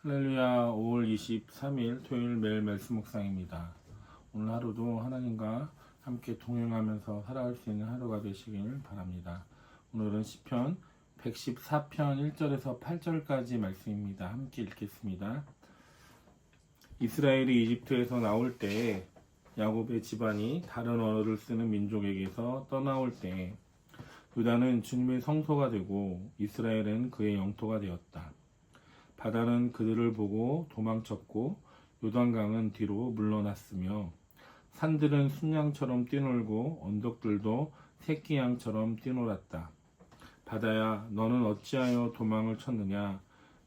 할렐루야. 5월 23일 토요일 매일 말씀 묵상입니다. 오늘 하루도 하나님과 함께 동행하면서 살아갈 수 있는 하루가 되시길 바랍니다. 오늘은 시편 114편 1절에서 8절까지 말씀입니다. 함께 읽겠습니다. 이스라엘이 이집트에서 나올 때 야곱의 집안이 다른 언어를 쓰는 민족에게서 떠나올 때 유다는 주님의 성소가 되고 이스라엘은 그의 영토가 되었다. 바다는 그들을 보고 도망쳤고 요단강은 뒤로 물러났으며 산들은 순양처럼 뛰놀고 언덕들도 새끼양처럼 뛰놀았다. 바다야 너는 어찌하여 도망을 쳤느냐?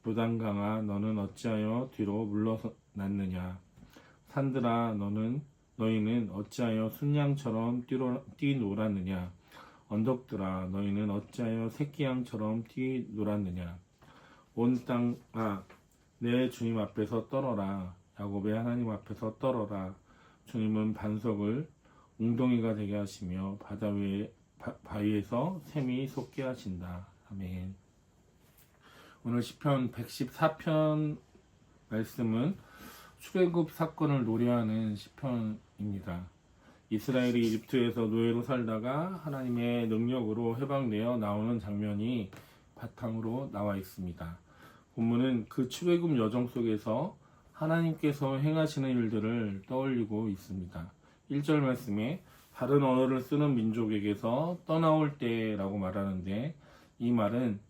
요단강아 너는 어찌하여 뒤로 물러났느냐? 산들아 너희는 어찌하여 순양처럼 뛰놀았느냐? 언덕들아 너희는 어찌하여 새끼양처럼 뛰놀았느냐? 온 땅아 내 주님 앞에서 떨어라. 야곱의 하나님 앞에서 떨어라. 주님은 반석을 웅덩이가 되게 하시며 바위에서 샘이 솟게 하신다. 아멘. 오늘 시편 114편 말씀은 출애굽 사건을 노래하는 시편입니다. 이스라엘이 이집트에서 노예로 살다가 하나님의 능력으로 해방되어 나오는 장면이 바탕으로 나와 있습니다. 본문은 그 출애굽 여정 속에서 하나님께서 행하시는 일들을 떠올리고 있습니다. 1절 말씀에 다른 언어를 쓰는 민족에게서 떠나올 때라고 말하는데, 이 말은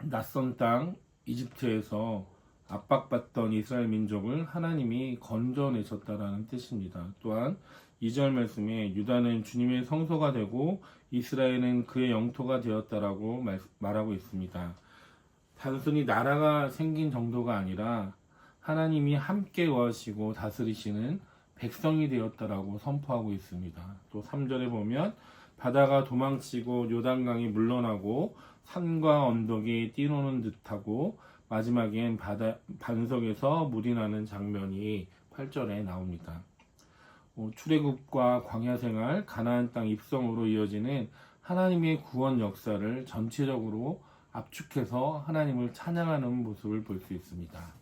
낯선 땅 이집트에서 압박받던 이스라엘 민족을 하나님이 건져내셨다라는 뜻입니다. 또한 2절 말씀에 유다는 주님의 성소가 되고 이스라엘은 그의 영토가 되었다라고 말하고 있습니다. 단순히 나라가 생긴 정도가 아니라 하나님이 함께 거하시고 다스리시는 백성이 되었다라고 선포하고 있습니다. 또 3절에 보면 바다가 도망치고 요단강이 물러나고 산과 언덕이 뛰노는 듯하고 마지막엔 반석에서 물이 나는 장면이 8절에 나옵니다. 출애굽과 광야생활, 가나안 땅 입성으로 이어지는 하나님의 구원 역사를 전체적으로 압축해서 하나님을 찬양하는 모습을 볼 수 있습니다.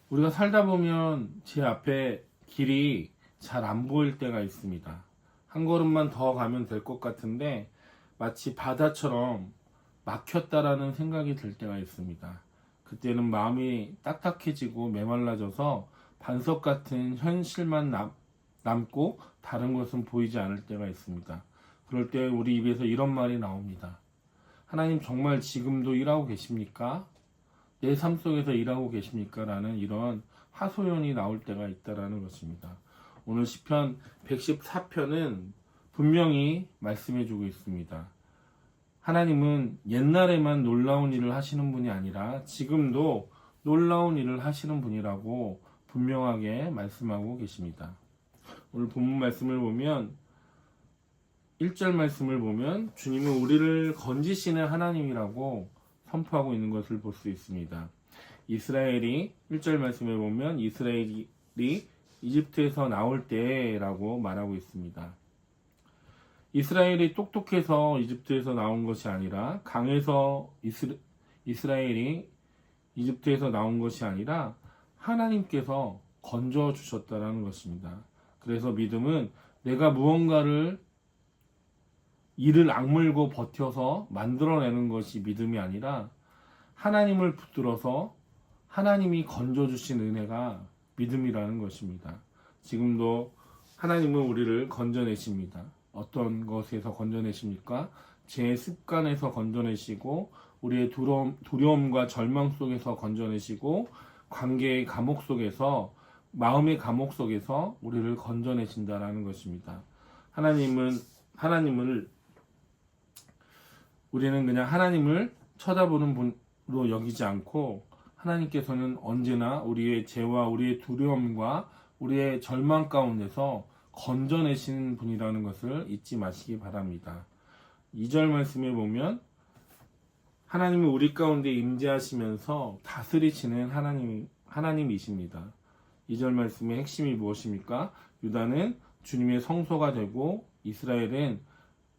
우리가 살다 보면 제 앞에 길이 잘 안 보일 때가 있습니다. 한 걸음만 더 가면 될 것 같은데 마치 바다처럼 막혔다라는 생각이 들 때가 있습니다. 그때는 마음이 딱딱해지고 메말라져서 반석 같은 현실만 남고 다른 것은 보이지 않을 때가 있습니다. 그럴 때 우리 입에서 이런 말이 나옵니다. 하나님 정말 지금도 일하고 계십니까? 내 삶 속에서 일하고 계십니까? 라는 이런 하소연이 나올 때가 있다라는 것입니다. 오늘 시편 114편은 분명히 말씀해주고 있습니다. 하나님은 옛날에만 놀라운 일을 하시는 분이 아니라 지금도 놀라운 일을 하시는 분이라고 분명하게 말씀하고 계십니다. 오늘 본문 말씀을 보면 1절 말씀을 보면 주님은 우리를 건지시는 하나님이라고 선포하고 있는 것을 볼 수 있습니다. 이스라엘이 1절 말씀에 보면 이스라엘이 이집트에서 나올 때라고 말하고 있습니다. 이스라엘이 똑똑해서 이집트에서 나온 것이 아니라 강해서 이스라엘이 이집트에서 나온 것이 아니라 하나님께서 건져 주셨다라는 것입니다. 그래서 믿음은 내가 무언가를 이를 악물고 버텨서 만들어내는 것이 믿음이 아니라 하나님을 붙들어서 하나님이 건져주신 은혜가 믿음이라는 것입니다. 지금도 하나님은 우리를 건져내십니다. 어떤 것에서 건져내십니까? 제 습관에서 건져내시고 우리의 두려움과 절망 속에서 건져내시고 관계의 감옥 속에서 마음의 감옥 속에서 우리를 건져내신다라는 것입니다. 우리는 그냥 하나님을 쳐다보는 분으로 여기지 않고 하나님께서는 언제나 우리의 죄와 우리의 두려움과 우리의 절망 가운데서 건져내시는 분이라는 것을 잊지 마시기 바랍니다. 2절 말씀에 보면 하나님이 우리 가운데 임재하시면서 다스리시는 하나님이십니다. 2절 말씀의 핵심이 무엇입니까? 유다는 주님의 성소가 되고 이스라엘은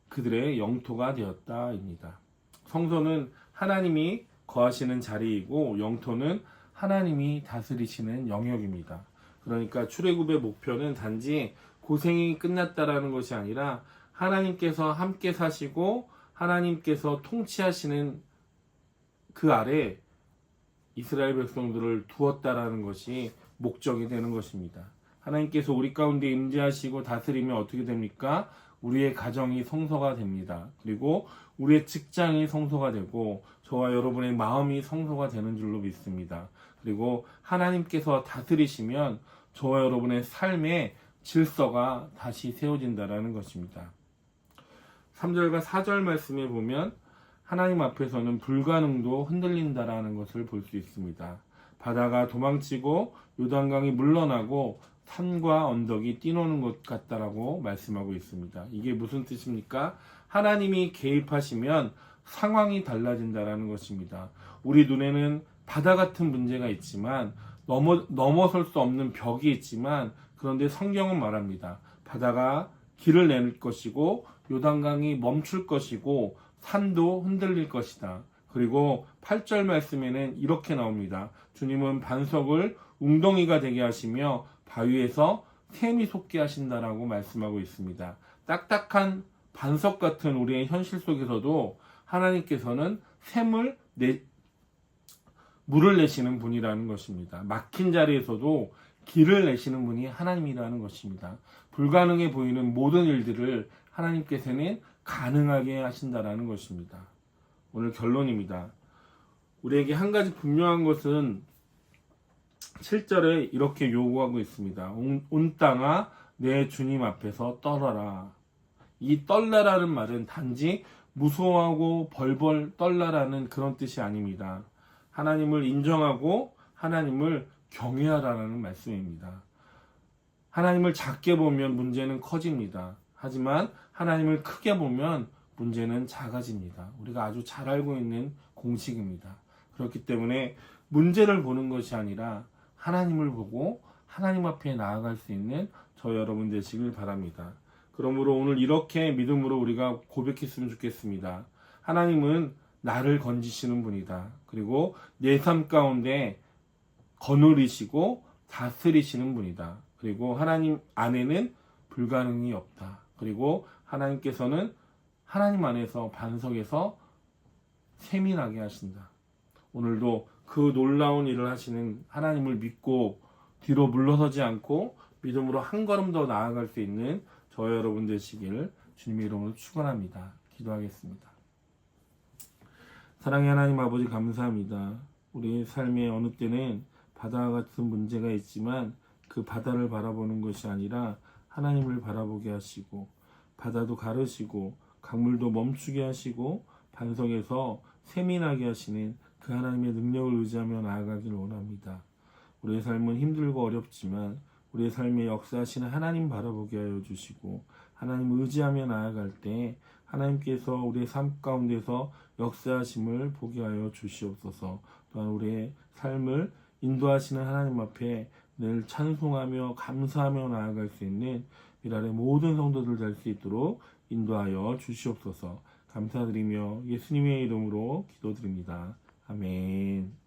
그들의 영토가 되었다입니다. 성소는 하나님이 거하시는 자리이고 영토는 하나님이 다스리시는 영역입니다. 그러니까 출애굽의 목표는 단지 고생이 끝났다라는 것이 아니라 하나님께서 함께 사시고 하나님께서 통치하시는 그 아래 이스라엘 백성들을 두었다라는 것이 목적이 되는 것입니다. 하나님께서 우리 가운데 임재하시고 다스리면 어떻게 됩니까? 우리의 가정이 성소가 됩니다. 그리고 우리의 직장이 성소가 되고 저와 여러분의 마음이 성소가 되는 줄로 믿습니다. 그리고 하나님께서 다스리시면 저와 여러분의 삶의 질서가 다시 세워진다라는 것입니다. 3절과 4절 말씀에 보면 하나님 앞에서는 불가능도 흔들린다라는 것을 볼 수 있습니다. 바다가 도망치고 요단강이 물러나고 산과 언덕이 뛰노는 것 같다라고 말씀하고 있습니다. 이게 무슨 뜻입니까? 하나님이 개입하시면 상황이 달라진다라는 것입니다. 우리 눈에는 바다 같은 문제가 있지만 넘어설 수 없는 벽이 있지만 그런데 성경은 말합니다. 바다가 길을 낼 것이고 요단강이 멈출 것이고 산도 흔들릴 것이다. 그리고 8절 말씀에는 이렇게 나옵니다. 주님은 반석을 웅덩이가 되게 하시며 바위에서 샘이 솟게 하신다라고 말씀하고 있습니다. 딱딱한 반석 같은 우리의 현실 속에서도 하나님께서는 물을 내시는 분이라는 것입니다. 막힌 자리에서도 길을 내시는 분이 하나님이라는 것입니다. 불가능해 보이는 모든 일들을 하나님께서는 가능하게 하신다라는 것입니다. 오늘 결론입니다. 우리에게 한 가지 분명한 것은 7절에 이렇게 요구하고 있습니다. 온 땅아 내 주님 앞에서 떨어라. 이 떨라라는 말은 단지 무서워하고 벌벌 떨라라는 그런 뜻이 아닙니다. 하나님을 인정하고 하나님을 경외하라는 말씀입니다. 하나님을 작게 보면 문제는 커집니다. 하지만 하나님을 크게 보면 문제는 작아집니다. 우리가 아주 잘 알고 있는 공식입니다. 그렇기 때문에 문제를 보는 것이 아니라 하나님을 보고 하나님 앞에 나아갈 수 있는 저 여러분 되시길 바랍니다. 그러므로 오늘 이렇게 믿음으로 우리가 고백했으면 좋겠습니다. 하나님은 나를 건지시는 분이다. 그리고 내 삶 가운데 거느리시고 다스리시는 분이다. 그리고 하나님 안에는 불가능이 없다. 그리고 하나님께서는 하나님 안에서 반석에서 샘이 나게 하신다. 오늘도 그 놀라운 일을 하시는 하나님을 믿고 뒤로 물러서지 않고 믿음으로 한 걸음 더 나아갈 수 있는 저 여러분 되시길 주님의 이름으로 축원합니다. 기도하겠습니다. 사랑의 하나님 아버지 감사합니다. 우리의 삶의 어느 때는 바다와 같은 문제가 있지만 그 바다를 바라보는 것이 아니라 하나님을 바라보게 하시고 바다도 가르시고 강물도 멈추게 하시고 반석에서 샘이 나게 하시는 그 하나님의 능력을 의지하며 나아가길 원합니다. 우리의 삶은 힘들고 어렵지만 우리의 삶에 역사하시는 하나님 바라보게 하여 주시고 하나님 의지하며 나아갈 때 하나님께서 우리의 삶 가운데서 역사하심을 보게 하여 주시옵소서. 또한 우리의 삶을 인도하시는 하나님 앞에 늘 찬송하며 감사하며 나아갈 수 있는 미랄의 모든 성도들 될 수 있도록 인도하여 주시옵소서. 감사드리며 예수님의 이름으로 기도드립니다. 아멘.